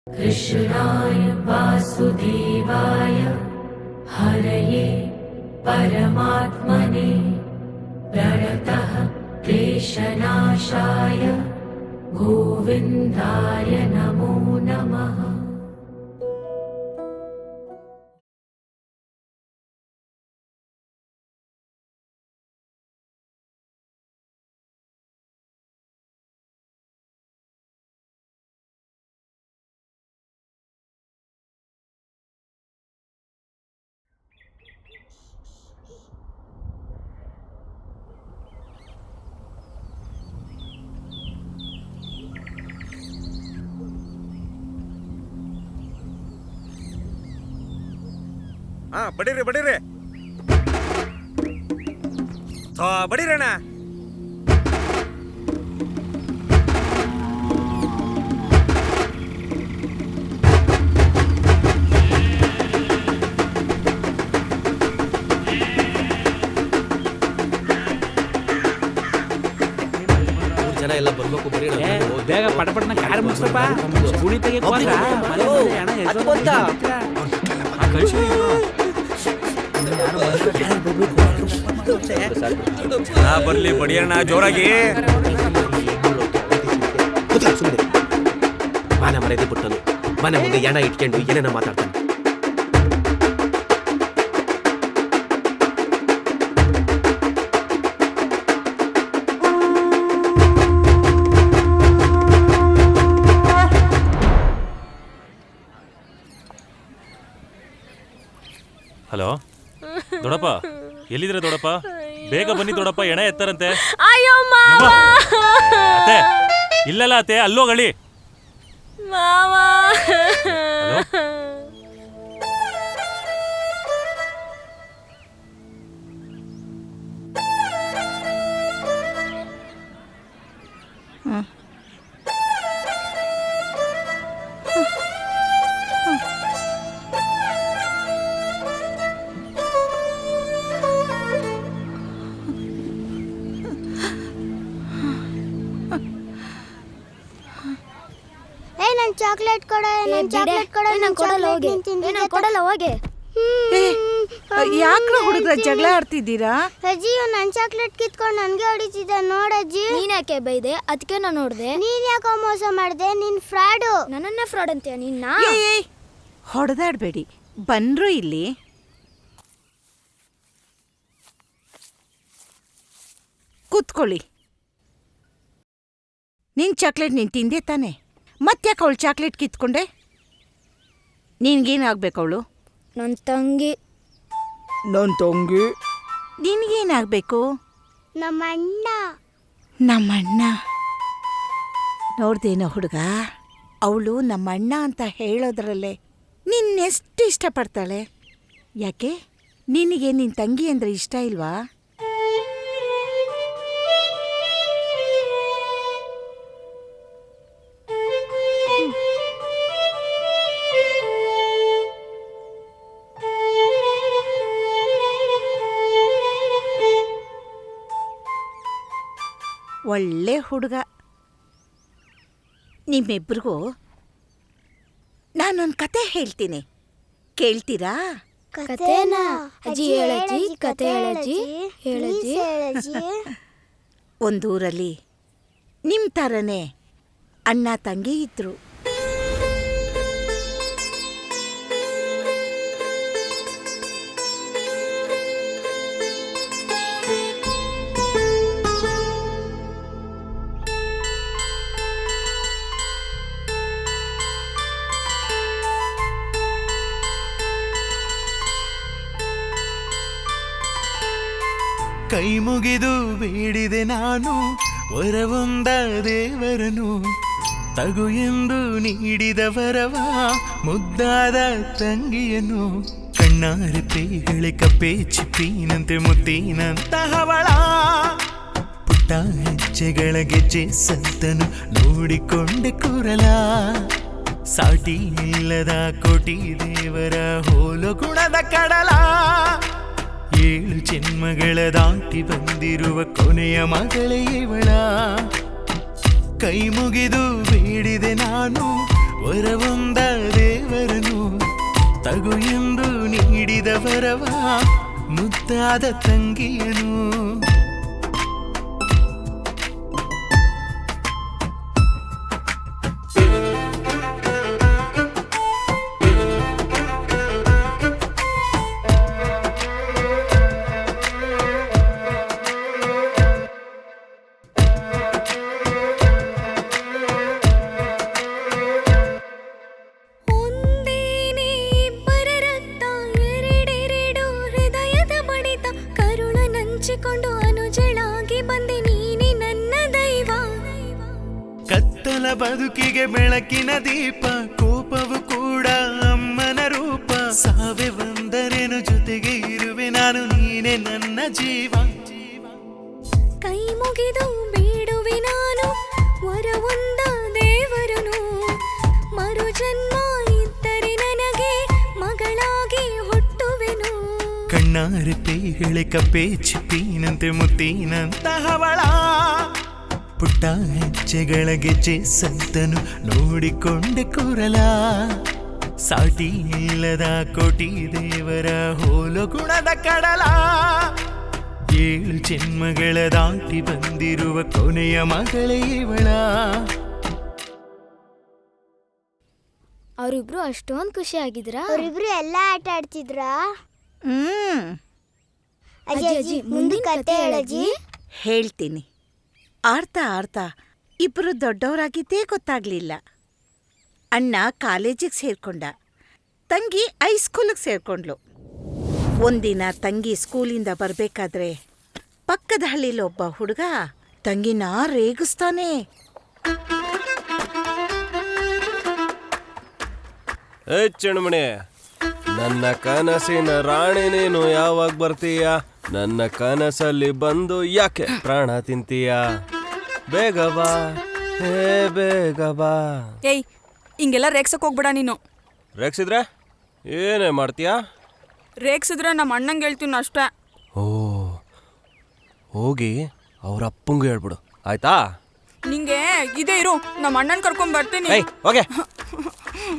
कृष्णाय वासुदेवाय हरये परमात्मने प्रणतः क्लेशनाशाय गोविन्दाय नमो नमः। ಬಡೀರಿ ಬಡೀರಣ್ಣ. ಜನ ಎಲ್ಲ ಬರ್ಬೇಕು. ಬೇಗ ಪಟಪಟನ ಕಾರ್ ಮುಗಿಸಪ್ಪ. ಗುಡಿ ತೆಗೆದು ಬರ್ಲಿ ಬಡಿಯಣ್ಣ ಜೋರಾಗಿ. ಮಾನ ಮರ್ಯಾದೆ ಬಿಟ್ಟನು ಮನೆ ಮುಂದೆ ಎಣ ಇಟ್ಕೊಂಡು ಏನೇನ ಮಾತಾಡ್ತಾನೆ. ಹಲೋ ದೊಡಪ್ಪ, ಎಲ್ಲಿದ್ರೆ ದೊಡಪ್ಪ? ಬೇಗ ಬನ್ನಿ ದೊಡಪ್ಪ, ಎಣ ಎತ್ತಾರಂತೆ. ಅತ್ತೆ ಇಲ್ಲಲ್ಲ ಅತ್ತೆ, ಅಲ್ಲೋಗಳಿ. ಚಾಕ್ಲೇಟ್ ಕೊಡ, ಚಾಕ್ಲೇಟ್ ಕೊಡ. ನಾನು ಕೊಡಲ್ಲ, ಹೋಗಿ. ನಾನು ಕೊಡಲ್ಲ, ಹೋಗಿ. ಯಾಕ್ರ ಹುಡುಗ್ರ ಜಗಳ ಆಡ್ತಿದ್ದೀರಾ? ಅಜ್ಜಿ ನನ್ನ ಚಾಕ್ಲೇಟ್ ಕಿತ್ಕೊಂಡು ನನಗೆ ಹೊಡಿತಿದ್ದ ನೋಡಜ್ಜಿ. ನೀನ್ ಯಾಕೆ ಬೈದೆ? ಅದಕ್ಕೆ ನಾನು ನೋಡ್ದೆ. ನೀನ್ ಯಾಕೋ ಮೋಸ ಮಾಡ್ದೆ? ನೀನ್ ಫ್ರಾಡು. ನನ್ನನ್ನೇ ಫ್ರಾಡ್ ಅಂತೀಯ ನಿನ್ನ? ಹೊಡೆದಾಡ್ಬೇಡಿ, ಬಂದ್ರು ಇಲ್ಲಿ. ಕೂತ್ಕೊಳ್ಳಿ. ನಿನ್ ಚಾಕ್ಲೇಟ್ ನೀನ್ ತಿಂದೆ ತಾನೆ? ಮತ್ತ್ಯಾಕೆ ಅವಳು ಚಾಕ್ಲೇಟ್ ಕಿತ್ಕೊಂಡೆ? ನಿನ್ಗೇನಾಗ್ಬೇಕು ಅವಳು? ನನ್ನ ತಂಗಿ. ನನ್ನ ತಂಗಿ? ನಿನ್ಗೇನಾಗಬೇಕು? ನಮ್ಮಣ್ಣ. ನಮ್ಮಣ್ಣ ನೋಡ್ದೇನೋ ಹುಡುಗ, ಅವಳು ನಮ್ಮಣ್ಣ ಅಂತ ಹೇಳೋದ್ರಲ್ಲೇ ನಿನ್ನೆಷ್ಟು ಇಷ್ಟಪಡ್ತಾಳೆ. ಯಾಕೆ ನಿನಗೆ ನಿನ್ನ ತಂಗಿ ಅಂದರೆ ಇಷ್ಟ ಇಲ್ವಾ? ಒಳ್ಳೆ ಹುಡುಗ. ನಿಮ್ಮಿಬ್ರಿಗೂ ನಾನೊಂದು ಕತೆ ಹೇಳ್ತೀನಿ, ಕೇಳ್ತೀರಾ? ಕತೆನಾ? ಅಜ್ಜಿ ಹೇಳಜ್ಜಿ, ಕತೆ ಹೇಳಜ್ಜಿ, ಹೇಳಜ್ಜಿ. ಒಂದೂರಲ್ಲಿ ನಿಮ್ಮ ಥರನೇ ಅಣ್ಣ ತಂಗಿ ಇದ್ರು. ಕೈ ಮುಗಿದು ಬೇಡಿದೆ ನಾನು ವರವೊಂದ ದೇವರನು, ತಗು ಎಂದು ನೀಡಿದ ವರವ ಮುದ್ದಾದ ತಂಗಿಯನು. ಕಣ್ಣಾರೆ ಪ್ರೇಗಳೆ ಕಪ್ಪೆ ಚಿಪ್ಪಿನಂತೆ ಮುತ್ತಿನಂತಹವಳ, ಪುಟ್ಟ ಹೆಜ್ಜೆಗಳ ಗೆಜ್ಜೆ ಸದ್ದನು ನೋಡಿಕೊಂಡೆ ಕುರಲ. ಸಾಟಿ ಇಲ್ಲದ ಕೋಟಿ ದೇವರ ಹೋಲು ಗುಣದ ಕಡಲ, 7 ಜನ್ಮಗಳ ದಾಟಿ ಬಂದಿರುವ ಕೊನೆಯ ಮಗಳೇ ಇವಳ. ಕೈ ಮುಗಿದು ಬೇಡಿದೆ ನಾನು ವರವೊಂದ ದೇವರನು ತಗು ಎಂದು ನೀಡಿದ ವರವ ಮುದ್ದಾದ ತಂಗಿಯನು. ಕತ್ತಲ ಬದುಕಿಗೆ ಬೆಳಕಿನ ದೀಪ, ಕೋಪವು ಕೂಡ ಅಮ್ಮನ ರೂಪ. ಸಾವೆ ಬಂದರೇನು ಜೊತೆಗೆ ಇರುವೆ ನಾನು, ನೀನೆ ನನ್ನ ಜೀವ. ಕೈ ಮುಗಿದು ಬೇಡುವೆ ನಾನು ವರವೊಂದ ದೇವರನು, ಮರು ಜನ್ಮ ಇದ್ದರೆ ನನಗೆ ಮಗಳಾಗಿ ಹುಟ್ಟುವೆನು. ಕಣ್ಣಾರೆ ಪೇಳೆ ಕಪ್ಪೆ ಚಿಪ್ಪಿನಂತೆ ಮುತ್ತಿನಂತಹವಳ, ಪುಟ್ಟ ಹೆಜ್ಜೆಗಳ ಗೆಜ್ಜೆ ಸಂತನು ನೋಡಿಕೊಂಡೆ ಕೂರಲ. ಸಾಟಿ ಇಲ್ಲದ ಕೋಟಿ ದೇವರ ಹೋಲು ಗುಣದ ಕಡಲ, 7 ಜನ್ಮಗಳ ದಾಟಿ ಬಂದಿರುವ ಕೊನೆಯ ಮಗಳೇ ಇವಳ. ಅವರಿಬ್ರು ಅಷ್ಟೊಂದು ಖುಷಿ ಆಗಿದ್ರ? ಅವರಿಬ್ರು ಎಲ್ಲ ಆಟ ಆಡ್ತಿದ್ರ? ಅಜ್ಜಿ ಮುಂದಿನ ಕತೆ ಹೇಳಜ್ಜಿ. ಹೇಳ್ತೀನಿ. ಆಡ್ತಾ ಆಡ್ತಾ ಇಬ್ಬರು ದೊಡ್ಡವರಾಗಿದ್ದೇ ಗೊತ್ತಾಗ್ಲಿಲ್ಲ. ಅಣ್ಣ ಕಾಲೇಜಿಗೆ ಸೇರ್ಕೊಂಡ, ತಂಗಿ ಹೈಸ್ಕೂಲಿಗೆ ಸೇರ್ಕೊಂಡ್ಲು. ಒಂದಿನ ತಂಗಿ ಸ್ಕೂಲಿಂದ ಬರಬೇಕಾದ್ರೆ ಪಕ್ಕದ ಹಳ್ಳಿಲೊಬ್ಬ ಹುಡುಗ ತಂಗಿನ ರೇಗಿಸ್ತಾನೆ. ಚೆಣ್ಮಣಿ, ನನ್ನ ಕನಸಿನ ರಾಣಿ ನೀನು ಯಾವಾಗ ಬರ್ತೀಯ? ನನ್ನ ಕನಸಲ್ಲಿ ಬಂದು ಯಾಕೆ ಪ್ರಾಣ ತಿಂತೀಯ? ಬೇಗ ಬಾ, ಬೇಗ ಬಾ. ಏಯ್, ಹಿಂಗೆಲ್ಲ ರೇಗ್ಸಕ್ ಹೋಗ್ಬೇಡ ನೀನು. ರೇಗ್ಸಿದ್ರೆ ಏನೇ ಮಾಡ್ತೀಯಾ? ರೇಗ್ಸಿದ್ರೆ ನಮ್ಮ ಅಣ್ಣಂಗೆ ಹೇಳ್ತೀನಿ ಅಷ್ಟೇ. ಓ, ಹೋಗಿ ಅವ್ರ ಅಪ್ಪಂಗೂ ಹೇಳ್ಬಿಡು, ಆಯ್ತಾ? ನಿಂಗೆ ಇದೇ ಇರು, ನಮ್ಮ ಅಣ್ಣನ್ ಕರ್ಕೊಂಡ್ ಬರ್ತೀನಿ. ಓಕೆ,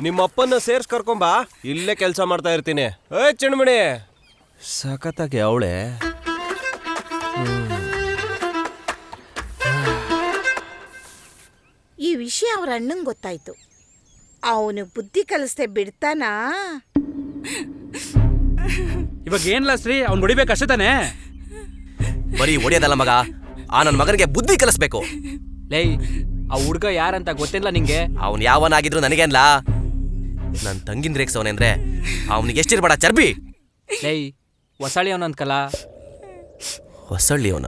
ನಿಮ್ಮ ಅಪ್ಪನ ಸೇರ್ಸ್ ಕರ್ಕೊಂಬಾ, ಇಲ್ಲೇ ಕೆಲಸ ಮಾಡ್ತಾ ಇರ್ತೀನಿ. ಚೆಣ್ಮಣಿ, ಸಖತ್ತಾಗಿ ಅವಳೆ. ಈ ವಿಷಯ ಅವ್ರ ಅಣ್ಣಂಗೆ ಗೊತ್ತಾಯ್ತು. ಅವನು ಬುದ್ಧಿ ಕಲಿಸ್ದೆ ಬಿಡ್ತಾನಾ? ಇವಾಗ ಏನ್ಲ ಶ್ರೀ, ಅವ್ನು ಹೊಡಿಬೇಕಷ್ಟೇ ತಾನೆ? ಬರೀ ಹೊಡಿಯೋದಲ್ಲ ಮಗ, ಆ ನನ್ನ ಮಗನಿಗೆ ಬುದ್ಧಿ ಕಲಿಸ್ಬೇಕು. ಲೈ, ಆ ಹುಡ್ಗ ಯಾರಂತ ಗೊತ್ತಿಲ್ಲ ನಿಂಗೆ? ಅವನು ಯಾವನಾಗಿದ್ರು ನನಗೇನ್ಲ? ನನ್ನ ತಂಗಿನ ರೇಗ್ಸವನೆ ಅಂದ್ರೆ ಅವನಿಗೆ ಎಷ್ಟಿರ್ಬೇಡ ಚರ್ಬಿ. ಲೈ, ಹೊಸಳಿ ಅವನಂತಕಲ್ಲ. ಹೊಸಳ್ಳಿ ಅವನ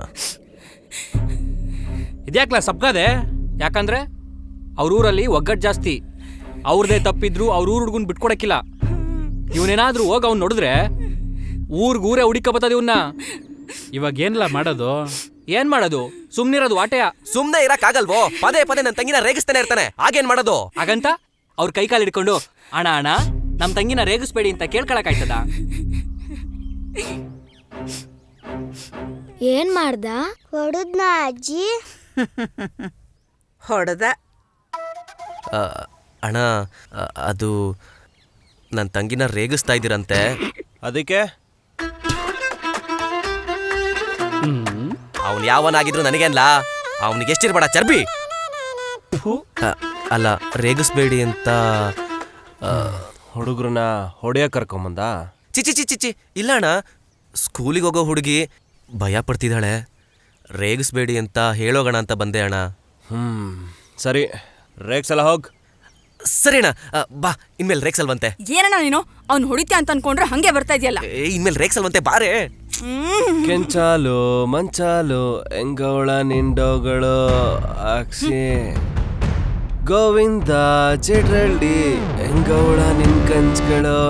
ಇದ್ಯಾಕ್ಲ ಸಬ್ಗಾದೆ? ಯಾಕಂದ್ರೆ ಅವ್ರೂರಲ್ಲಿ ಒಗ್ಗಟ್ಟು ಜಾಸ್ತಿ. ಅವ್ರದೇ ತಪ್ಪಿದ್ರು ಅವ್ರ ಊರ್ ಹುಡ್ಗನ್ ಬಿಟ್ಕೊಡಕ್ಕಿಲ್ಲ. ಇವನೇನಾದ್ರೂ ಹೋಗಿ ಅವ್ನು ನೋಡಿದ್ರೆ ಊರ್ಗೂರೇ ಹುಡಿಕ ಬರ್ತದೆ ಇವನ್ನ. ಇವಾಗ ಏನ್ಲ ಮಾಡೋದು? ಏನ್ ಮಾಡೋದು? ಸುಮ್ನಿರೋದು ವಾಟೆಯ. ಸುಮ್ನೆ ಇರಕ್ಕಾಗಲ್ವೋ? ಪದೇ ಪದೇ ನನ್ನ ತಂಗಿನ ರೇಗಿಸ್ತಾನೆ ಇರ್ತಾನೆ, ಆಗೇನ್ ಮಾಡೋದು? ಹಾಗಂತ ಅವ್ರ ಕೈ ಕಾಲು ಹಿಡ್ಕೊಂಡು ಅಣ್ಣ ಅಣ್ಣ ನಮ್ ತಂಗಿನ ರೇಗಿಸ್ಬೇಡಿ ಅಂತ ಕೇಳ್ಕೊಳಕಾಯ್ತದ? ಏನ್ ಮಾಡ್ದ? ಹೊಡೆದ್ನ ಅಜ್ಜಿ. ಹೊಡೆದ. ಅಣ್ಣ, ಅದು ನನ್ನ ತಂಗಿನ ರೇಗಿಸ್ತಾ ಇದ್ದೀರಂತೆ. ಅದಕ್ಕೆ ಅವನು ಯಾವನಾಗಿದ್ರು ನನಗೇನ್ಲ? ಅವನಿಗೆ ಎಷ್ಟಿರ್ಬೇಡ ಚರ್ಬಿ. ಅಲ್ಲ, ರೇಗಿಸ್ಬೇಡಿ ಅಂತ ಹುಡುಗರನ್ನ ಹೊಡೆಯಕ್ಕೆ ಕರ್ಕೊಂಬಂದ? ಚಿಚಿ ಚಿಚಿ ಚಿ ಇಲ್ಲ ಅಣ್ಣ, ಸ್ಕೂಲಿಗೆ ಹೋಗೋ ಹುಡುಗಿ ಭಯ ಪಡ್ತಿದ್ದಾಳೆ, ರೇಗಿಸ್ಬೇಡಿ ಅಂತ ಹೇಳೋಗಣ ಅಂತ ಬಂದೆ ಅಣ್ಣ. ಸರಿ, ರೇಗ್ಸಲ್ಲ ಹೋಗ್. ಸರಿ ಅಣ್ಣ, ಬಾ, ಇನ್ಮೇಲೆ ರೇಗ್ಸಲ್ವಂತೆ. ಏನಣ್ಣ ನೀನು? ಅವ್ನು ಹೊಡಿತ್ಯಾ ಅಂತ ಅನ್ಕೊಂಡ್ರೆ ಹಂಗೆ ಬರ್ತಾ ಇದೆಯಲ್ಲ. ಇನ್ಮೇಲೆ ರೇಗ್ಸಲ್ವಂತೆ, ಬಾರೇ. ಕೆಂಚಾಲು ಮಂಚಾಲು ಎಂಗವಳ ನಿಂಡೋಗಳು ಅಕ್ಷಿ ಗೋವಿಂದ ಚಿಡ್ರಳ್ಳಿ ಎಂಗವಳ ನಿನ್ ಕಂಚ್ಗಳು.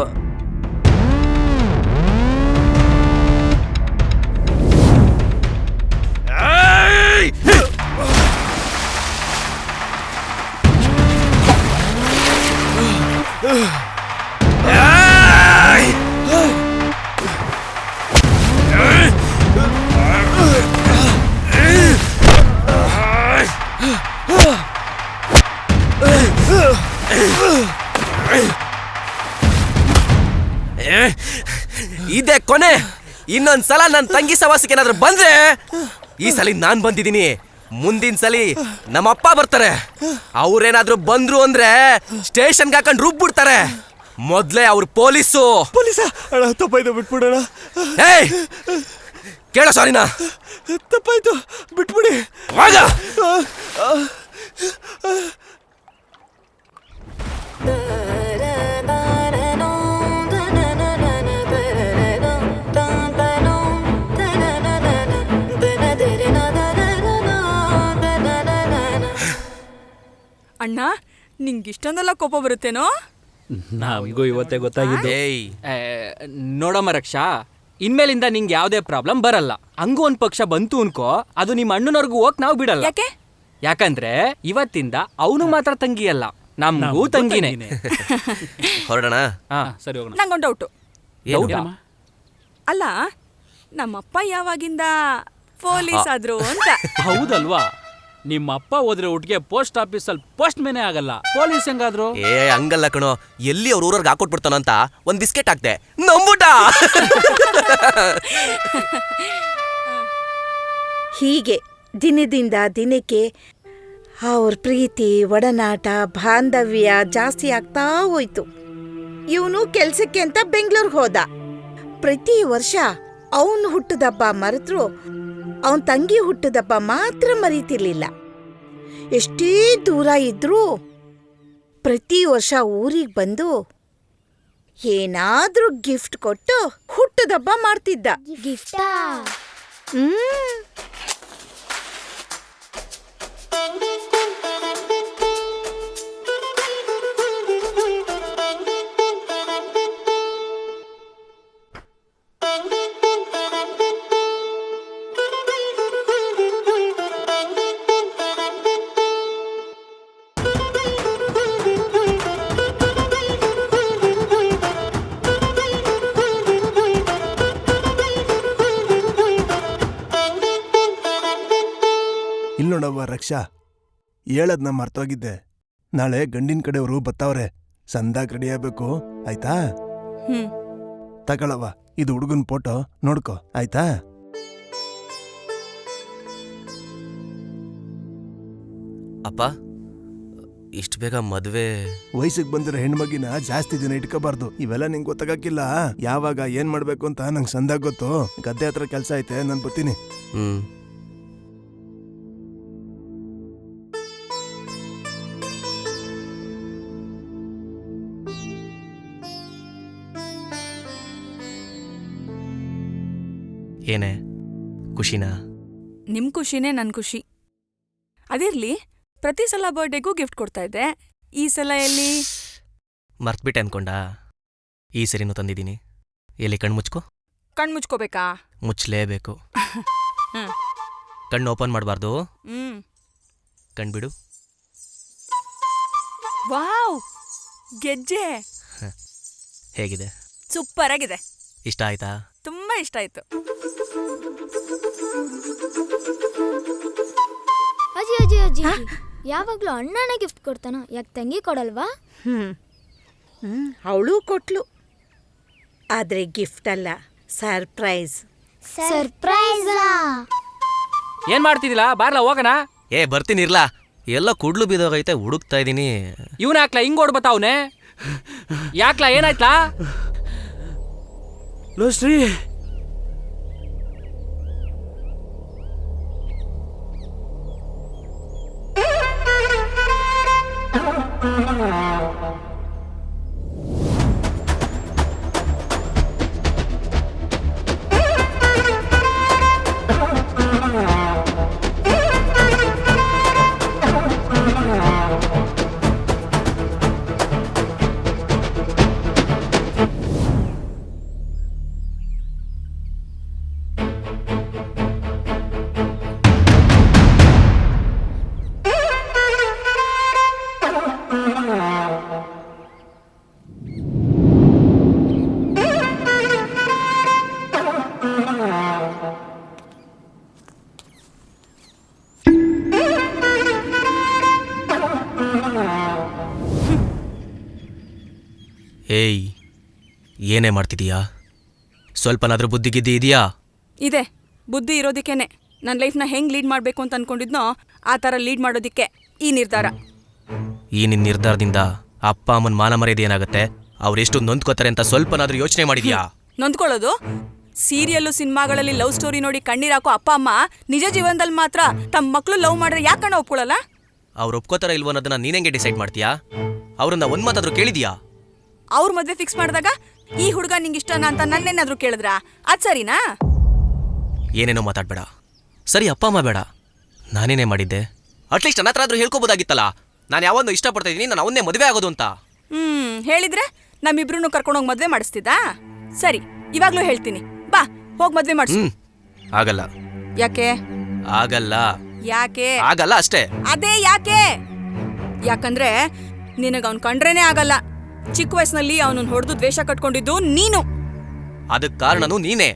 ಇದೇ ಕೊನೆ. ಇನ್ನೊಂದ್ಸಲ ನನ್ನ ತಂಗಿ ಸವಾಸಕ್ಕೆ ಏನಾದ್ರು ಬಂದ್ರೆ, ಈ ಸಲ ನಾನ್ ಬಂದಿದ್ದೀನಿ, ಮುಂದಿನ ಸಲಿ ನಮ್ಮಪ್ಪ ಬರ್ತಾರೆ. ಅವ್ರೇನಾದ್ರೂ ಬಂದ್ರು ಅಂದ್ರೆ ಸ್ಟೇಷನ್ಗೆ ಹಾಕೊಂಡು ರುಬ್ಬಿಡ್ತಾರೆ. ಮೊದ್ಲೇ ಅವ್ರು ಪೊಲೀಸು. ತಪ್ಪಾಯ್ತು, ಬಿಟ್ಬಿಡೋಣ. ಏಯ್ ಕೇಳೋ ಸಾರಿನಾ? ತಪ್ಪಾಯ್ತು, ಬಿಟ್ಬಿಡಿ. ಅಣ್ಣ, ನಿಂಗೆ ಇಷ್ಟೊಂದೆಲ್ಲ ಕೋಪ ಬರುತ್ತೇನೋ? ನಮಗೂ ಇವತ್ತೇ ಗೊತ್ತಾಗಿದ್ದು. ನೋಡಮ್ಮ ರಕ್ಷಾ, ಇನ್ಮೇಲಿಂದ ನಿಂಗೆ ಯಾವುದೇ ಪ್ರಾಬ್ಲಮ್ ಬರಲ್ಲ. ಹಂಗೂ ಒಂದ್ ಪಕ್ಷ ಬಂತು ಅನ್ಕೋ, ಅದು ನಿಮ್ಮ ಅಣ್ಣನವ್ರಿಗೂ ಹೋಗ್ ನಾವು ಬಿಡಲ್ಲ. ಯಾಕಂದ್ರೆ ಇವತ್ತಿಂದ ಅವನು ಮಾತ್ರ ತಂಗಿ ಅಲ್ಲ, ನಮಗೂ ತಂಗಿನೇ. ಹೊರಡೋಣ. ಹಾ ಸರಿ, ಹೋಗೋಣ. ನಂಗೊಂದು ಡೌಟು. ಅಲ್ಲ, ನಮ್ಮಪ್ಪ ಯಾವಾಗಿಂದ ಪೊಲೀಸ್ ಆದ್ರು ಅಂತ? ಹೌದಲ್ವಾ? ನಿಮ್ಮ ಅಪ್ಪ ಹೋದ್ರೆ ಒಟ್ಟಿಗೆ ಪೋಸ್ಟ್ ಆಫೀಸಲ್ಲಿ ಪೋಸ್ಟ್ ಮೇನೇ ಆಗಲ್ಲ, ಪೊಲೀಸ್ ಹೆಂಗಾದ್ರು? ಹಂಗಲ್ಲ ಕಣೋ, ಎಲ್ಲಿ ಅವ್ರ ಊರವ್ರಿಗೆ ಹಾಕೊಟ್ಬಿಡ್ತಾನ ಅಂತ ಒಂದ್ ಬಿಸ್ಕೆಟ್ ಹಾಕ್ದೆ, ನಂಬುಟ. ಹೀಗೆ ದಿನದಿಂದ ದಿನಕ್ಕೆ ಅವ್ರ ಪ್ರೀತಿ, ಒಡನಾಟ, ಬಾಂಧವ್ಯ ಜಾಸ್ತಿ ಆಗ್ತಾ ಹೋಯ್ತು. ಇವನು ಕೆಲ್ಸಕ್ಕೆ ಅಂತ ಬೆಂಗಳೂರಿಗೆ ಹೋದ. ಪ್ರತಿ ವರ್ಷ ಅವನು ಹುಟ್ಟದಬ್ಬ ಮರೆತರು ಅವನ್ ತಂಗಿ ಹುಟ್ಟದಬ್ಬ ಮಾತ್ರ ಮರೀತಿರ್ಲಿಲ್ಲ. ಎಷ್ಟೇ ದೂರ ಇದ್ರೂ ಪ್ರತಿ ವರ್ಷ ಊರಿಗೆ ಬಂದು ಏನಾದ್ರೂ ಗಿಫ್ಟ್ ಕೊಟ್ಟು ಹುಟ್ಟದಬ್ಬ ಮಾಡ್ತಿದ್ದ. ಗಿಫ್ಟಾ? ಇಲ್ಲೋಡವ್ವ ರಕ್ಷಾ, ಹೇಳದ್ನ ಮರ್ತೋಗಿದ್ದೆ. ನಾಳೆ ಗಂಡಿನ ಕಡೆಯವರು ಬತ್ತವ್ರೆ, ಸಂದಾಗ್ ರೆಡಿ ಆಗ್ಬೇಕು, ಆಯ್ತಾ? ತಗೊಳವ್ವ, ಇದು ಹುಡುಗನ ಫೋಟೋ ನೋಡ್ಕೊ, ಆಯ್ತಾ? ಅಪ್ಪ, ಇಷ್ಟು ಬೇಗ ಮದ್ವೆ? ವಯಸ್ಸಿಗೆ ಬಂದಿರೋ ಹೆಣ್ಮಗಿನ ಜಾಸ್ತಿ ದಿನ ಇಟ್ಕೋಬಾರ್ದು. ಇವೆಲ್ಲ ನಿಂಗೆ ಗೊತ್ತಾಗಕ್ಕಿಲ್ಲ. ಯಾವಾಗ ಏನ್ ಮಾಡ್ಬೇಕು ಅಂತ ನಂಗೆ ಸಂದಾಗ ಗೊತ್ತು. ಗದ್ದೆ ಹತ್ರ ಕೆಲಸ ಐತೆ, ನಾನು ಬರ್ತೀನಿ. ಏನೇ ಖುಷಿನಾ? ನಿಮ್ ಖುಷಿನೇ ನನ್ ಖುಷಿ. ಅದಿರ್ಲಿ, ಪ್ರತಿ ಸಲ ಬರ್ಡೇಗೂ ಗಿಫ್ಟ್ ಕೊಡ್ತಾ ಇದ್ದೆ, ಈ ಸಲ ಎಲ್ಲಿ? ಮರ್ತ್ಬಿಟ್ಟೆ ಅನ್ಕೊಂಡ? ಈ ಸರಿನೂ ತಂದಿದ್ದೀನಿ. ಎಲ್ಲಿ? ಕಣ್ಣು ಮುಚ್ಕೋ. ಕಣ್ಣು ಮುಚ್ಕೋಬೇಕಾ? ಮುಚ್ಚಲೇಬೇಕು. ಕಣ್ಣು ಓಪನ್ ಮಾಡಬಾರ್ದು. ಕಣ್ಬಿಡು. ವಾವ್, ಗೆಜ್ಜೆ ಹೇಗಿದೆ? ಸೂಪರ್ ಆಗಿದೆ. ಇಷ್ಟ ಆಯ್ತಾ? ತುಂಬಾ ಇಷ್ಟ ಆಯ್ತು. ಅಜ್ಜಿ ಅಜ್ಜಿ ಅಜ್ಜಿ, ಯಾವಾಗ್ಲೂ ಅಣ್ಣನೇ ಗಿಫ್ಟ್ ಕೊಡ್ತಾನ, ಯಾಕೆ ತಂಗಿ ಕೊಡಲ್ವಾ? ಅವಳು ಕೊಟ್ಲು, ಆದ್ರೆ ಗಿಫ್ಟ್ ಅಲ್ಲ, ಸರ್ಪ್ರೈಸ್. ಸರ್ಪ್ರೈಸ್? ಏನ್ ಮಾಡ್ತಿದಿಲ್ಲ? ಬಾರ್ಲಾ ಹೋಗೋಣ. ಬರ್ತೀನಿ ಇರ್ಲಾ. ಎಲ್ಲ ಕುಡ್ಲು ಬಿದ್ದೋಗೈತೆ, ಹುಡುಕ್ತಾ ಇದೀನಿ. ಇವನ್ ಯಾಕ್ಲಾ ಹಿಂಗ್ ಓಡ್ಬತ್ತಾವ್ನೆ? ಯಾಕ್ಲಾ, ಏನಾಯ್ತಾ? ಲೋ ಶ್ರೀ, ಏಯ್, ಏನೇ ಮಾಡ್ತಿದೀಯಾ? ಸ್ವಲ್ಪನಾದ್ರೂ ಬುದ್ಧಿಗಿದ್ದಿ ಇದೆಯಾ? ಇದೆ, ಬುದ್ಧಿ ಇರೋದಕ್ಕೇನೆ ನನ್ನ ಲೈಫ್ನ ಹೆಂಗ್ ಲೀಡ್ ಮಾಡಬೇಕು ಅಂತ ಅನ್ಕೊಂಡಿದ್ನೋ ಆ ಥರ ಲೀಡ್ ಮಾಡೋದಿಕ್ಕೆ ಈ ನಿರ್ಧಾರ. ಈ ನಿನ್ನ ನಿರ್ಧಾರದಿಂದ ಅಪ್ಪ ಅಮ್ಮನ ಮಾನ ಮರ್ಯಾದೆ ಏನಾಗುತ್ತೆ? ಅವ್ರೆಷ್ಟು ನೊಂದ್ಕೋತಾರೆ ಅಂತ ಸ್ವಲ್ಪನಾದ್ರೂ ಯೋಚನೆ ಮಾಡಿದ್ಯಾ? ನೊಂದ್ಕೊಳ್ಳೋದು? ಸೀರಿಯಲ್ಲು ಸಿನಿಮಾಗಳಲ್ಲಿ ಲವ್ ಸ್ಟೋರಿ ನೋಡಿ ಕಣ್ಣೀರಾಕೋ ಅಪ್ಪ ಅಮ್ಮ ನಿಜ ಜೀವನದಲ್ಲಿ ಮಾತ್ರ ತಮ್ಮ ಮಕ್ಕಳು ಲವ್ ಮಾಡ್ರೆ ಯಾಕಣ್ಣ ಒಪ್ಕೊಳ್ಳಲ್ಲ? ಅವ್ರು ಒಪ್ಕೋತಾರ ಇಲ್ವೋ ಅನ್ನೋದನ್ನ ನೀನೆಂಗೆ ಡಿಸೈಡ್ ಮಾಡ್ತೀಯಾ? ಅವ್ರನ್ನ ಒಂದ್ ಮಾತಾದ್ರೂ ಕೇಳಿದ್ಯಾ? ಅವ್ರ ಮದ್ವೆ ಫಿಕ್ಸ್ ಮಾಡಿದಾಗ ಈ ಹುಡುಗ ನಿಂಗೆ ಇಷ್ಟನಾ ಅಂತ ನನ್ನೇನಾದ್ರೂ ಕೇಳಿದ್ರಾ? ಅದ್ ಸರಿನಾ? ಏನೇನೋ ಮಾತಾಡ್ಬೇಡ. ಸರಿ, ಅಪ್ಪ ಅಮ್ಮ ಬೇಡ, ನಾನೇನೇ ಮಾಡಿದ್ದೆ? ಅಟ್ಲೀಸ್ಟ್ ನನ್ನ ಹತ್ರ ಆದ್ರೂ ಹೇಳ್ಕೋಬೋದಾಗಿತ್ತಲ್ಲ, ನಾನು ಯಾವೊಂದು ಇಷ್ಟಪಡ್ತಾ ಇದ್ದೀನಿ, ನಾನು ಅವನ್ನೇ ಮದುವೆ ಆಗೋದು ಅಂತ. ಹೇಳಿದ್ರೆ ನಮ್ಮಿಬ್ರು ಕರ್ಕೊಂಡೋಗಿ ಮದ್ವೆ ಮಾಡಿಸ್ತಿದ್ದಾ? ಸರಿ, ಇವಾಗ್ಲೂ ಹೇಳ್ತೀನಿ, ಬಾ ಹೋಗ್ ಮದ್ವೆ ಮಾಡಿಸು. ಆಗಲ್ಲ. ಯಾಕೆ ಆಗಲ್ಲ? ಯಾಕೆ ಆಗಲ್ಲ ಅಷ್ಟೇ. ಅದೇ ಯಾಕೆ? ಯಾಕಂದ್ರೆ ನಿನಗ ಅವ್ನ್ ಕಂಡ್ರೇನೆ ಆಗಲ್ಲ. ಚಿಕ್ಕ ವಯಸ್ಸಿನಲ್ಲಿ ಅವನನ್ನ ಹೊಡೆದು ದ್ವೇಷ ಕಟ್ಕೊಂಡಿದ್ದು ನೀನು. ಅದಕ್ ಕಾರಣನೂ ನೀನೇ.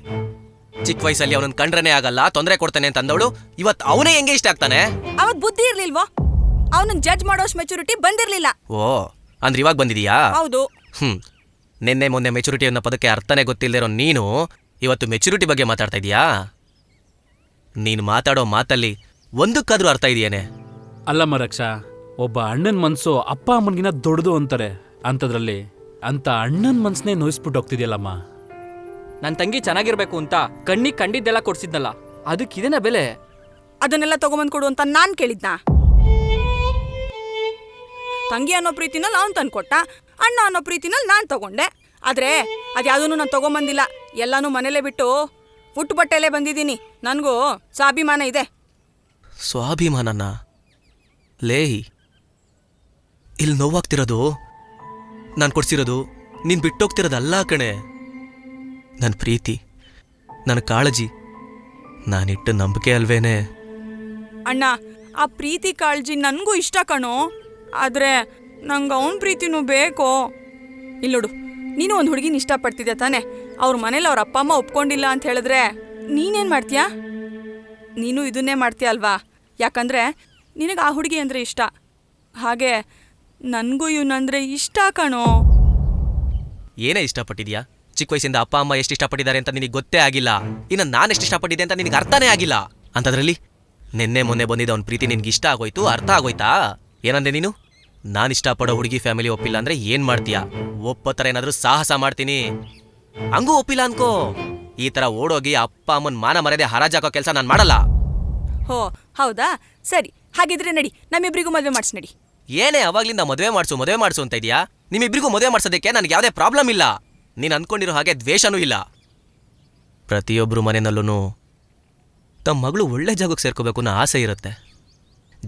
ಚಿಕ್ಕ ವಯಸ್ಸಲ್ಲಿ ಅವನನ್ನ ಕಂಡ್ರೇನೆ ಆಗಲ್ಲ, ತೊಂದರೆ ಕೊಡ್ತಾನೆ ಅಂತ ಅಂದವಳು ಇವತ್ತು ಅವನೇ ಹೆಂಗೆ ಇಷ್ಟ ಆಗ್ತಾನೆ? ಅವತ್ ಬುದ್ಧಿ ಇರ್ಲಿಲ್ವೋ? ಅವನನ್ನ ಜಡ್ಜ್ ಮಾಡೋಷ್ಟು ಮೆಚುರಿಟಿ ಬಂದಿರ್ಲಿಲ್ಲ. ಓ, ಅಂದ್ರೆ ಇವಾಗ ಬಂದಿದೀಯಾ? ಹೌದು. ನಿನ್ನೆ ಮೊನ್ನೆ ಮೆಚುರಿಟಿ ಅನ್ನೋ ಪದಕ್ಕೆ ಅರ್ಥನೇ ಗೊತ್ತಿಲ್ಲದಿರೋ ನೀನು ಇವತ್ತು ಮೆಚುರಿಟಿ ಬಗ್ಗೆ ಮಾತಾಡ್ತಾ ಇದೀಯಾ? ನೀನು ಮಾತಾಡೋ ಮಾತಲ್ಲಿ ಒಂದಕ್ಕಾದ್ರೂ ಅರ್ಥ ಇದೆಯೇನೆ? ಅಲ್ಲಮ್ಮ ರಕ್ಷಾ, ಒಬ್ಬ ಅಣ್ಣನ ಮನ್ಸು ಅಪ್ಪ ಅಮ್ಮನಿಗಿನ ದೊಡ್ಡದು ಅಂತಾರೆ. ಅಂಥದ್ರಲ್ಲಿ ಅಂತ ಅಣ್ಣನ ಮನ್ಸನ್ನೇ ನೋಯಿಸ್ಬಿಟ್ಟು ಹೋಗ್ತಿದ್ಯಲ್ಲಮ್ಮ. ನನ್ನ ತಂಗಿ ಚೆನ್ನಾಗಿರ್ಬೇಕು ಅಂತ ಕಣ್ಣಿಗೆ ಕಂಡಿದ್ದೆಲ್ಲ ಕೊಡ್ಸಿದ್ನಲ್ಲ, ಅದಕ್ಕಿದೇನ ಬೆಲೆ? ಅದನ್ನೆಲ್ಲ ತಗೊಂಬಂದ್ ಕೊಡು ಅಂತ ನಾನ್ ಕೇಳಿದ್ನಾ? ತಂಗಿ ಅನ್ನೋ ಪ್ರೀತಿನಲ್ಲಿ ಅವ್ನು ತಂದ್ಕೊಟ್ಟ, ಅಣ್ಣ ಅನ್ನೋ ಪ್ರೀತಿನಲ್ಲಿ ನಾನ್ ತಗೊಂಡೆ. ಆದ್ರೆ ಅದ್ಯಾವುದೂ ನಾನು ತಗೊಂಬಂದಿಲ್ಲ. ಎಲ್ಲಾನು ಮನೇಲೆ ಬಿಟ್ಟು ಫುಟ್ ಬಟ್ಟೆಲೆ ಬಂದಿದ್ದೀನಿ. ನನಗೂ ಸ್ವಾಭಿಮಾನ ಇದೆ. ಸ್ವಾಭಿಮಾನನ? ಲೇಹಿ, ಇಲ್ಲಿ ನೋವಾಗ್ತಿರೋದು ನಾನು ಕೊಡ್ಸಿರೋದು ನೀನು ಬಿಟ್ಟೋಗ್ತಿರೋದಲ್ಲ ಕಣೆ. ನನ್ನ ಪ್ರೀತಿ, ನನ್ನ ಕಾಳಜಿ, ನಾನಿಟ್ಟು ನಂಬಿಕೆ ಅಲ್ವೇನೆ? ಅಣ್ಣ, ಆ ಪ್ರೀತಿ ಕಾಳಜಿ ನನಗೂ ಇಷ್ಟ ಕಣೋ. ಆದ್ರೆ ನಂಗೆ ಅವನ ಪ್ರೀತಿನೂ ಬೇಕೋ. ಇಲ್ಲೋಡು, ನೀನು ಒಂದು ಹುಡುಗಿನ ಇಷ್ಟಪಡ್ತಿದ್ದೆ ತಾನೆ? ಅವ್ರ ಮನೇಲಿ ಅವ್ರ ಅಪ್ಪ ಅಮ್ಮ ಒಪ್ಕೊಂಡಿಲ್ಲ ಅಂತ ಹೇಳಿದ್ರೆ ನೀನೇನು ಮಾಡ್ತೀಯಾ? ನೀನು ಇದನ್ನೇ ಮಾಡ್ತೀಯ ಅಲ್ವಾ? ಯಾಕಂದ್ರೆ ನಿನಗೆ ಆ ಹುಡುಗಿ ಅಂದರೆ ಇಷ್ಟ. ಹಾಗೆ ನನಗೂ ಇವನಂದ್ರೆ ಇಷ್ಟ ಕಣೋ. ಏನೇ ಇಷ್ಟಪಟ್ಟಿದ್ಯಾ? ಚಿಕ್ಕ ವಯಸ್ಸಿಂದ ಅಪ್ಪ ಅಮ್ಮ ಎಷ್ಟು ಇಷ್ಟಪಟ್ಟಿದ್ದಾರೆ ಅಂತ ನಿನಗೆ ಗೊತ್ತೇ ಆಗಿಲ್ಲ. ಇನ್ನು ನಾನು ಎಷ್ಟು ಇಷ್ಟಪಟ್ಟಿದ್ದೆ ಅಂತ ನಿನಗೆ ಅರ್ಥನೇ ಆಗಿಲ್ಲ. ಅಂಥದ್ರಲ್ಲಿ ನಿನ್ನೆ ಮೊನ್ನೆ ಬಂದಿದ್ದ ಅವ್ನ ಪ್ರೀತಿ ನಿನ್ಗೆ ಇಷ್ಟ ಆಗೋಯ್ತು, ಅರ್ಥ ಆಗೋಯ್ತಾ? ಏನಂದೆ ನೀನು? ನಾನು ಇಷ್ಟಪಡೋ ಹುಡುಗಿ ಫ್ಯಾಮಿಲಿ ಒಪ್ಪಿಲ್ಲ ಅಂದ್ರೆ ಏನ್ ಮಾಡ್ತೀಯಾ? ಒಪ್ಪತ್ತರ ಏನಾದ್ರೂ ಸಾಹಸ ಮಾಡ್ತೀನಿ. ಹಂಗೂ ಒಪ್ಪಿಲ್ಲ ಅನ್ಕೋ, ಈ ತರ ಓಡೋಗಿ ಅಪ್ಪ ಅಮ್ಮನ ಮಾನ ಮರ್ಯಾದೆ ಹರಾಜಾಕೋ ಕೆಲಸ ನಾನು ಮಾಡಲ್ಲ. ಹೋ, ಹೌದಾ? ಸರಿ, ಹಾಗಿದ್ರೆ ನಡಿ, ನಮ್ಮಿಬ್ರಿಗೂ ಮದುವೆ ಮಾಡಿಸ್ ನಡಿ. ಏನೇ ಅವಾಗ್ಲಿಂದ ಮದುವೆ ಮಾಡಿಸು ಅಂತ ಇದೆಯಾ? ನಿಮ್ಮಿಬ್ರಿಗೂ ಮದುವೆ ಮಾಡಿಸೋದಕ್ಕೆ ನನಗೆ ಯಾವುದೇ ಪ್ರಾಬ್ಲಮ್ ಇಲ್ಲ. ನೀನು ಅನ್ಕೊಂಡಿರೋ ಹಾಗೆ ದ್ವೇಷನೂ ಇಲ್ಲ. ಪ್ರತಿಯೊಬ್ಬರು ಮನೆಯಲ್ಲೂ ತಮ್ಮ ಮಗಳು ಒಳ್ಳೆ ಜಾಗಕ್ಕೆ ಸೇರ್ಕೋಬೇಕು ಅನ್ನೋ ಆಸೆ ಇರುತ್ತೆ.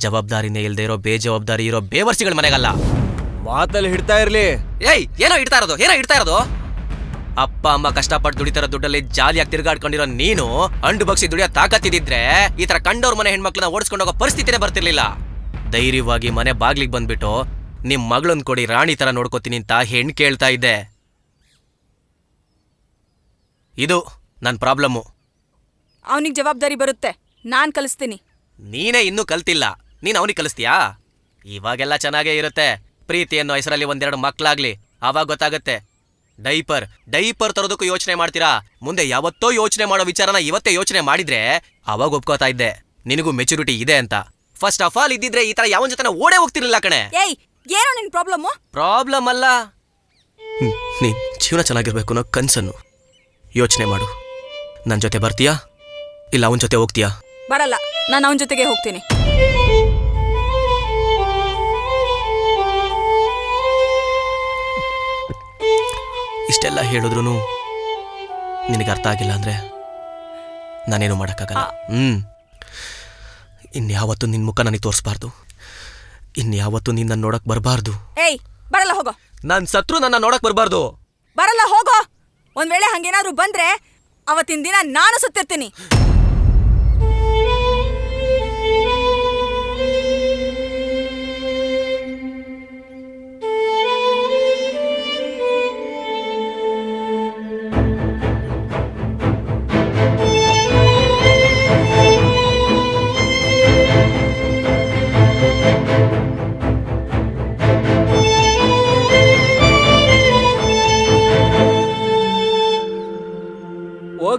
ಜವಾಬ್ದಾರಿನೇ ಇಲ್ಲದೆ ಇರೋ ಬೇಜವಾಬ್ದಾರಿ ಇರೋ ಬೇವರ್ಸಿಗಳ ಮನೆಗಲ್ಲ. ಮಾತಲ್ಲಿ ಹಿಡ್ತಾ ಇರ್ಲಿ. ಏಯ್, ಏನೋ ಇಡ್ತಾ ಇರೋದು? ಅಪ್ಪ ಅಮ್ಮ ಕಷ್ಟಪಟ್ಟು ದುಡಿತಾರೋ ದುಡ್ಡಲ್ಲಿ ಜಾಲಿಯಾಗಿ ತಿರ್ಗಾಡ್ಕೊಂಡಿರೋ ನೀನು ಅಂಡು ಬಗ್ಸಿ ದುಡಿಯೋ ತಾಕತ್ತಿದ್ರೆ ಈ ತರ ಕಂಡವ್ರ ಮನೆ ಹೆಣ್ಮಕ್ಳನ್ನ ಓಡಿಸ್ಕೊಂಡು ಹೋಗೋ ಪರಿಸ್ಥಿತಿನೇ ಬರ್ತಿರ್ಲಿಲ್ಲ. ಧೈರ್ಯವಾಗಿ ಮನೆ ಬಾಗ್ಲಿಗೆ ಬಂದ್ಬಿಟ್ಟು ನಿಮ್ ಮಗಳನ್ನ ಕೊಡಿ, ರಾಣಿ ತರ ನೋಡ್ಕೋತೀನಿ ಅಂತ ಹೆಣ್ಣು ಕೇಳ್ತಾ ಇದ್ದೆ. ಇದು ನನ್ನ ಪ್ರಾಬ್ಲಮ್ಮು. ಅವನಿಗೆ ಜವಾಬ್ದಾರಿ ಬರುತ್ತೆ, ನಾನ್ ಕಲಿಸ್ತೀನಿ. ನೀನೇ ಇನ್ನೂ ಕಲ್ತಿಲ್ಲ, ನೀನು ಅವನಿಗೆ ಕಲಿಸ್ತೀಯಾ? ಇವಾಗೆಲ್ಲ ಚೆನ್ನಾಗೇ ಇರುತ್ತೆ. ಪ್ರೀತಿ ಅನ್ನೋ ಹೆಸರಲ್ಲಿ ಒಂದೆರಡು ಮಕ್ಕಳಾಗ್ಲಿ, ಆವಾಗ ಗೊತ್ತಾಗತ್ತೆ. ಡೈಪರ್ ತರೋದಕ್ಕೂ ಯೋಚನೆ ಮಾಡ್ತೀರಾ? ಮುಂದೆ ಯಾವತ್ತೋ ಯೋಚನೆ ಮಾಡೋ ವಿಚಾರನ ಇವತ್ತೇ ಯೋಚನೆ ಮಾಡಿದ್ರೆ ಅವಾಗ ಒಪ್ಕೋತಾ ಇದ್ದೆ ನಿನಗೂ ಮೆಚುರಿಟಿ ಇದೆ ಅಂತ. ಫಸ್ಟ್ ಆಫ್ ಆಲ್ ಇದ್ದಿದ್ರೆ ಈ ತರ ಯಾವನ್ ಜೊತೆ ಓಡೇ ಹೋಗ್ತಿರ್ಲಿಲ್ಲ ಕಣೆ. ಏಯ್, ಏನೋ ನಿನ್ ಪ್ರಾಬ್ಲಮ್ ಅಲ್ಲ, ನೀನ್ ಜೀವನ ಚೆನ್ನಾಗಿರ್ಬೇಕು ಅನ್ನೋ ಕನ್ಸನ್ನು. ಯೋಚನೆ ಮಾಡು, ನನ್ನ ಜೊತೆ ಬರ್ತೀಯಾ ಇಲ್ಲ ಅವನ ಜೊತೆ ಹೋಗ್ತೀಯಾ? ಬರಲ್ಲ, ನಾನು ಅವನ ಜೊತೆಗೆ ಹೋಗ್ತೀನಿ. ಇಷ್ಟೆಲ್ಲ ಹೇಳಿದ್ರು ನಿನಗೆ ಅರ್ಥ ಆಗಿಲ್ಲ ಅಂದ್ರೆ ನಾನೇನು ಮಾಡೋಕ್ಕಾಗಲ್ಲ. ಇನ್ಯಾವತ್ತೂ ನಿನ್ನ ಮುಖ ನನಗೆ ತೋರಿಸ್ಬಾರ್ದು, ಇನ್ಯಾವತ್ತೂ ನಿನ್ನ ನೋಡಕ್ ಬರಬಾರ್ದು. ಏಯ್, ಬರಲ್ಲ, ಹೋಗೋ. ನಾನು ಸತ್ರು ನನ್ನ ನೋಡಕ್ ಬರಬಾರ್ದು. ಬರಲ್ಲ, ಹೋಗೋ. ಒಂದ್ ವೇಳೆ ಹಂಗೇನಾದ್ರೂ ಬಂದ್ರೆ ಅವತ್ತಿನ ದಿನ ನಾನು ಸತ್ತಿರ್ತೀನಿ.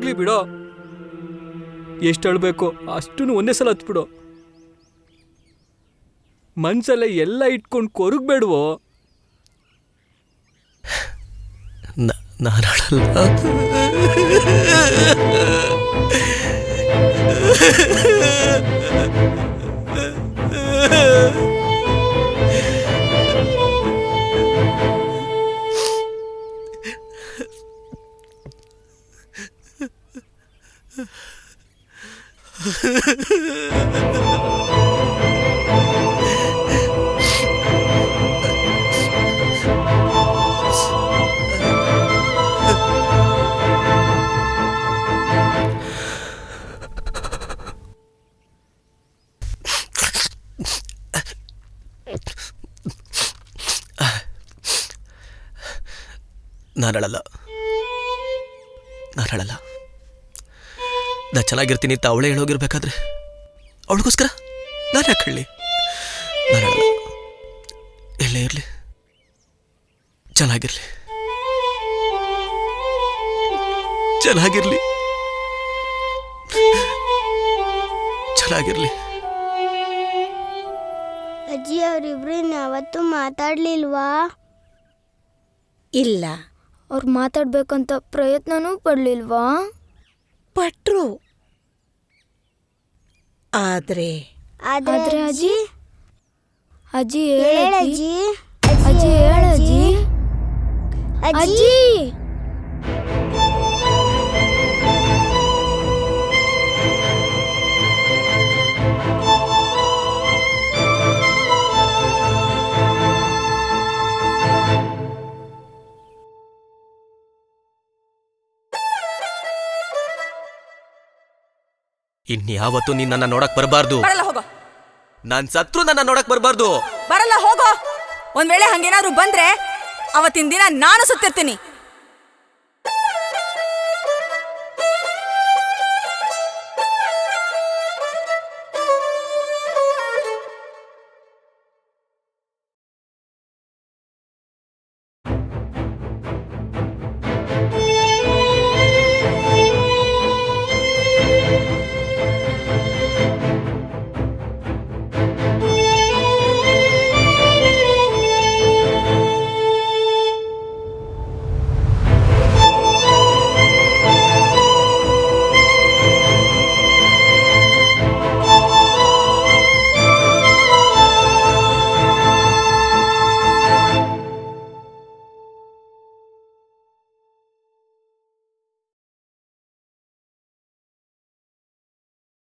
ಹೋಗ್ಲಿ ಬಿಡೋ. ಎಷ್ಟು ಅಳ್ಬೇಕೋ ಅಷ್ಟೂ ಒಂದೇ ಸಲ ಹತ್ಬಿಡು. ಮನ್ಸಲ್ಲೇ ಎಲ್ಲ ಇಟ್ಕೊಂಡು ಕೊರಗಬೇಡವೋ. ನಾನು ನಾನಳಲ್ಲ. ನಾ ಚೆನ್ನಾಗಿರ್ತೀನಿ ಅಂತ ಅವಳೇ ಹೇಳೋಗಿರ್ಬೇಕಾದ್ರೆ ಅವಳಿಗೋಸ್ಕರ ನಾನು ಯಾಕೆ ಹೇಳಿ? ನಾನಳಲ್ಲ. ಎಲ್ಲೇ ಇರಲಿ, ಚೆನ್ನಾಗಿರ್ಲಿ. ಅಜ್ಜಿ ಅವರಿಬ್ರು ಯಾವತ್ತೂ ಮಾತಾಡ್ಲಿಲ್ವಾ? ಇಲ್ಲ. ಅವ್ರು ಮಾತಾಡ್ಬೇಕಂತ ಪ್ರಯತ್ನನೂ ಪಡ್ಲಿಲ್ವಾ? ಪಟ್ರು. ಆದ್ರೆ ಅಜ್ಜಿ ಅಜ್ಜಿ ಹೇಳಜ್ಜಿ, ಅಜ್ಜಿ ಹೇಳಜ್ಜಿ. ಅಜ್ಜಿ ಇನ್ಯಾವತ್ತೂ ನೀನ್ ನನ್ನ ನೋಡಕ್ ಬರಬಾರ್ದು. ಬರಲ್ಲ ಹೋಗೋ. ನಾನ್ ಸತ್ರು ನನ್ನ ನೋಡಕ್ ಬರಬಾರ್ದು. ಬರಲ್ಲ ಹೋಗೋ. ಒಂದ್ ವೇಳೆ ಹಂಗೇನಾದ್ರೂ ಬಂದ್ರೆ ಅವತ್ತಿನ ದಿನ ನಾನು ಸತ್ತಿರ್ತೀನಿ.